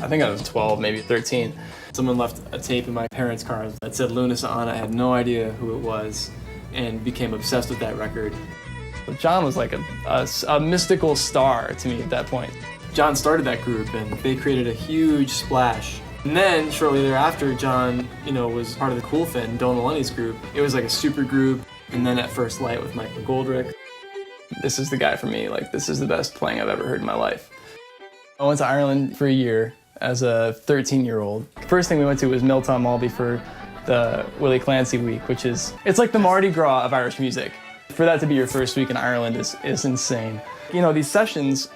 I think I was 12, maybe 13. Someone left a tape in my parents' car that said Luna's on. I had no idea who it was and became obsessed with that record. John was like a mystical star to me at that point. John started that group and they created a huge splash. And then shortly thereafter, John, was part of the Cool Fin, Don Maloney's group. It was like a super group. And then at First Light with Michael Goldrick. This is the guy for me. Like, this is the best playing I've ever heard in my life. I went to Ireland for a year as a 13-year-old. First thing we went to was Milltown Malbay for the Willie Clancy week, it's like the Mardi Gras of Irish music. For that to be your first week in Ireland is insane. These sessions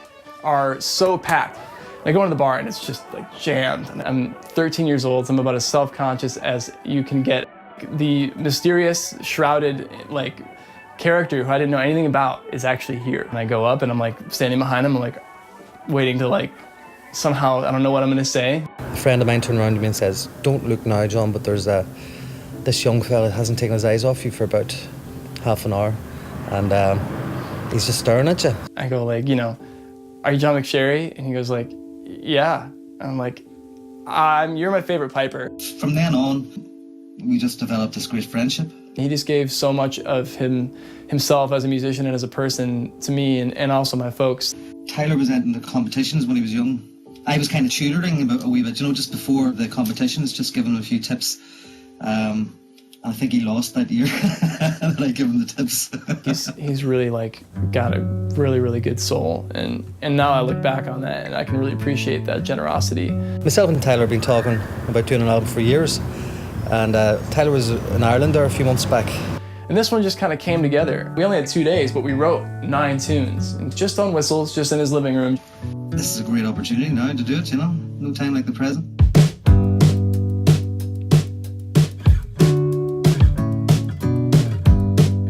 are so packed. I go into the bar and it's just like jammed. I'm 13 years old, so I'm about as self-conscious as you can get. The mysterious, shrouded, character who I didn't know anything about is actually here. And I go up and I'm standing behind him, waiting to somehow, I don't know what I'm gonna say. A friend of mine turned around to me and says, "Don't look now, John, but there's this young fella hasn't taken his eyes off you for about half an hour, and he's just staring at you." I go "Are you John McSherry?" And he goes "Yeah." I'm you're my favorite piper. From then on, we just developed this great friendship. He just gave so much of himself as a musician and as a person to me and also my folks. Tyler was entering the competitions when he was young. I was kind of tutoring him a wee bit, just before the competitions, just giving him a few tips. I think he lost that year, and I give him the tips. He's really got a really, really good soul, and now I look back on that and I can really appreciate that generosity. Myself and Tyler have been talking about doing an album for years, and Tyler was in Ireland there a few months back. And this one just kind of came together. We only had 2 days, but we wrote 9 tunes, and just on whistles, just in his living room. This is a great opportunity now to do it, no time like the present.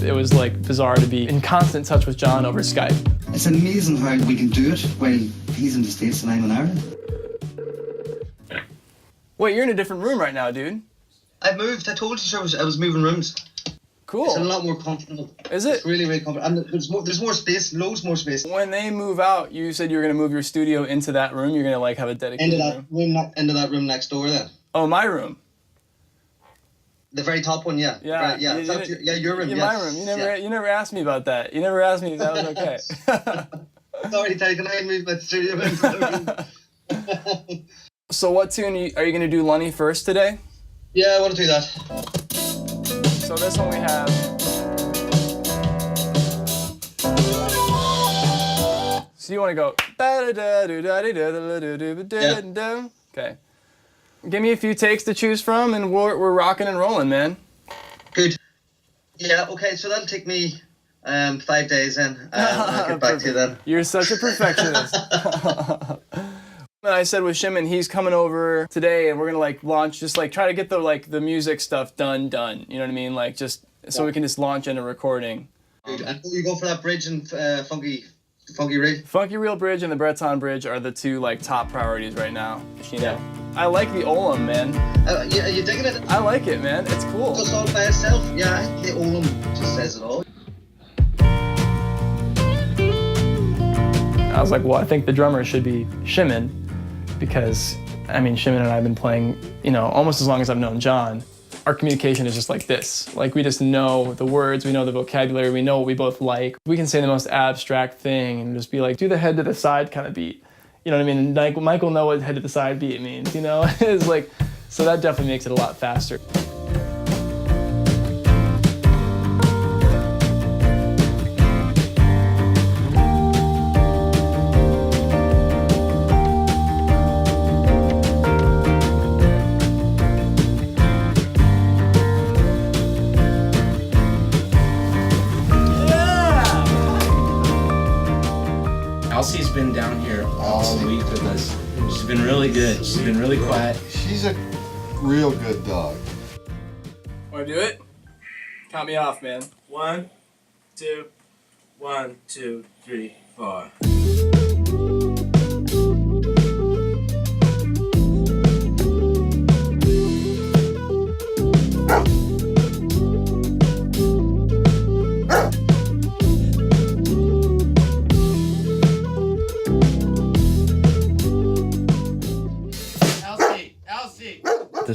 It was bizarre to be in constant touch with John over Skype. It's amazing how we can do it while he's in the States and I'm in Ireland. Wait, you're in a different room right now, dude. I moved. I told you so. I was moving rooms. Cool. It's a lot more comfortable. Is it? It's really, really comfortable. And there's more space, loads more space. When they move out, you said you were going to move your studio into that room. You're going to have a dedicated Into that room next door then. Oh, my room. The very top one, yeah. Yeah. Right, yeah. Your room. Yeah, my room. You never asked me about that. You never asked me if that was okay. Sorry, Terry, can I move my studio into the room? So what tune are you going to do, Lunny, first today? Yeah, I want to do that. So this one we have. So you want to go. Yeah. Okay. Give me a few takes to choose from, and we're rocking and rolling, man. Good. Yeah. Okay. So that'll take me 5 days, and I'll get back to you then. You're such a perfectionist. I said with Shimmin, he's coming over today, and we're gonna launch, just try to get the music stuff done. You know what I mean? So we can just launch into recording. Good. And you go for that bridge and funky reel. Funky Reel Bridge and the Breton Bridge are the two top priorities right now. Yeah. I like the Olllam, man. Yeah, you digging it? I like it, man. It's cool. Just all by itself. Yeah, the Olllam just says it all. I was well, I think the drummer should be Shimmin, because Shimmin and I have been playing, almost as long as I've known John. Our communication is just like this. We just know the words, we know the vocabulary, we know what we both like. We can say the most abstract thing and just be do the head to the side kind of beat. You know what I mean? Michael know what head to the side beat means, It's so that definitely makes it a lot faster. Elsie's been down here all week with us. She's been really good. She's been really quiet. She's a real good dog. Want to do it? Count me off, man. 1, 2, 1, 2, 3, 4.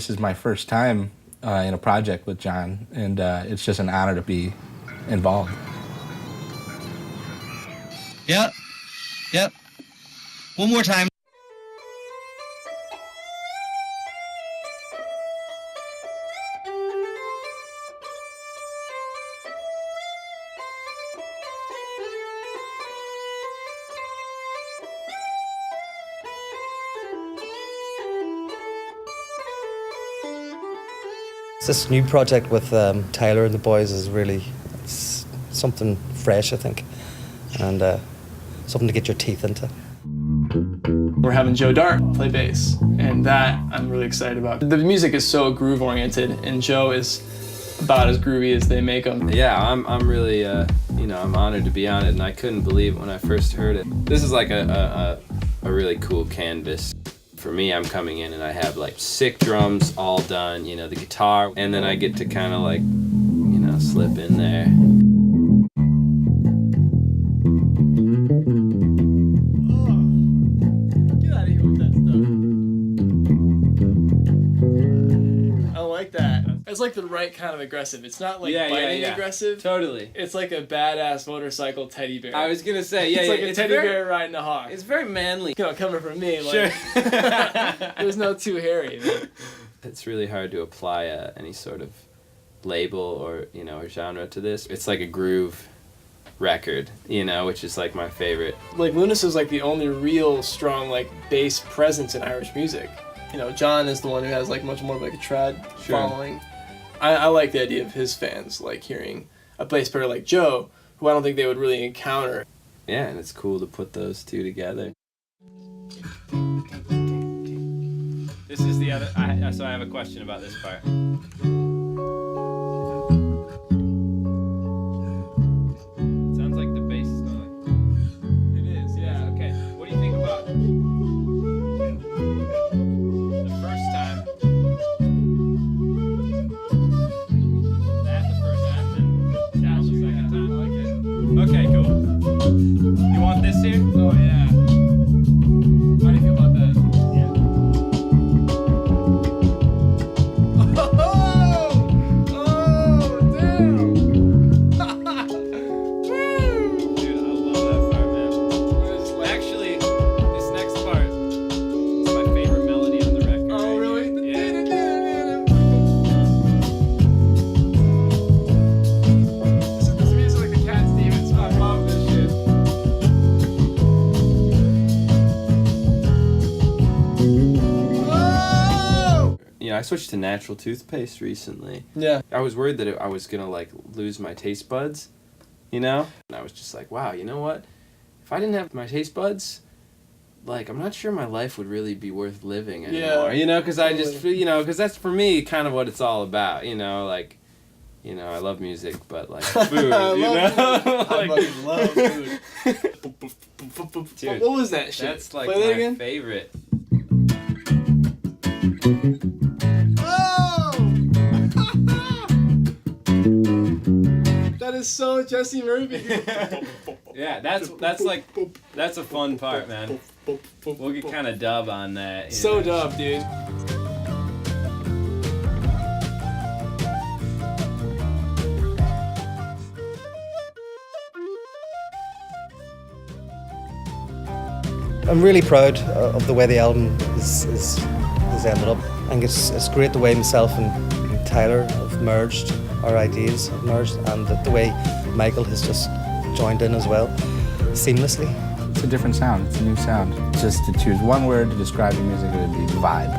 This is my first time in a project with John, and it's just an honor to be involved. Yep. Yep. One more time. This new project with Tyler and the boys is really something fresh, I think, and something to get your teeth into. We're having Joe Dart play bass, and that I'm really excited about. The music is so groove-oriented, and Joe is about as groovy as they make them. Yeah, I'm really, you know, I'm honored to be on it, and I couldn't believe it when I first heard it. This is like a really cool canvas. For me, I'm coming in and I have like sick drums all done, you know, the guitar, and then I get to kind of like, you know, slip in there. Get out of here with that stuff. I like that. It's like the right kind of aggressive. It's not like biting aggressive. Totally. It's like a badass motorcycle teddy bear. I was gonna say, yeah, it's like a it's teddy bear riding a hawk. It's very manly. You know, coming from me, like, Sure. there's no too hairy, man. It's really hard to apply any sort of label or, you know, or genre to this. It's like a groove record, you know, which is like my favorite. Like, Lunas is like the only real strong like bass presence in Irish music. You know, John is the one who has like much more of like a trad following. I like the idea of his fans like hearing a bass player like Joe, who I don't think they would really encounter. Yeah, and it's cool to put those two together. This is the other, so I have a question about this part. Sounds like the bass is going. It is, yeah. Okay, what do you think about the first time? That the first time, then that the second time? I like it. Okay, cool. You want this here? Oh yeah. How do you feel about that? Dude, I love that part, man. Actually, this next part is my favorite melody on the record. Oh, right really? here. Yeah. This music like the Cat Stevens. I love this shit. You know, I switched to natural toothpaste recently. Yeah. I was worried that I was gonna like lose my taste buds, you know? And I was just like, wow, you know what? If I didn't have my taste buds, like, I'm not sure my life would really be worth living anymore. Yeah, You know, because I just, totally. you know, because that's for me kind of what it's all about, you know? Like, you know, I love music, but like food, I you love know? I fucking love food. Dude, What was that shit? That's like Play that my again? favorite. Oh! That is so Jesse Murphy. Yeah, that's like, that's a fun part, man. We'll get kind of dub on that. You So know? dub, dude. I'm really proud of the way the album is ended up. I think it's great the way myself and Tyler have merged, our ideas have merged, and the way Michael has just joined in as well, seamlessly. It's a different sound. It's a new sound. Just to choose one word to describe your music, it would be vibe.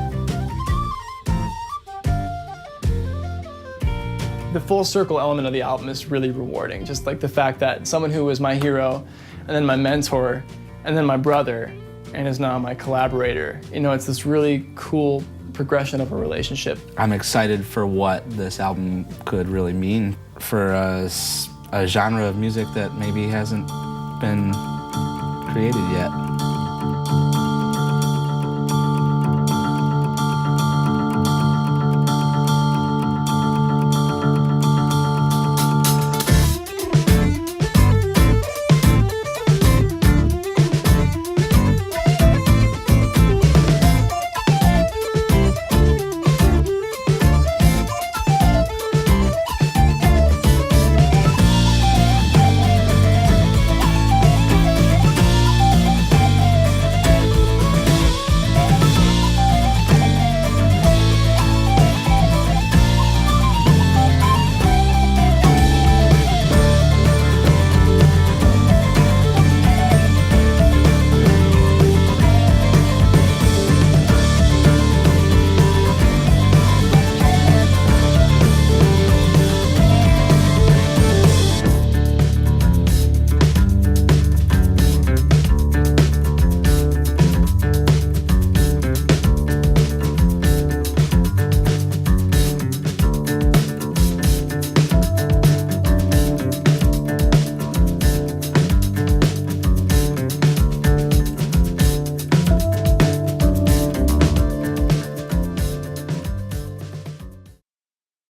The full circle element of the album is really rewarding. Just like the fact that someone who was my hero, and then my mentor, and then my brother, and is now my collaborator. You know, it's this really cool progression of a relationship. I'm excited for what this album could really mean for a genre of music that maybe hasn't been created yet.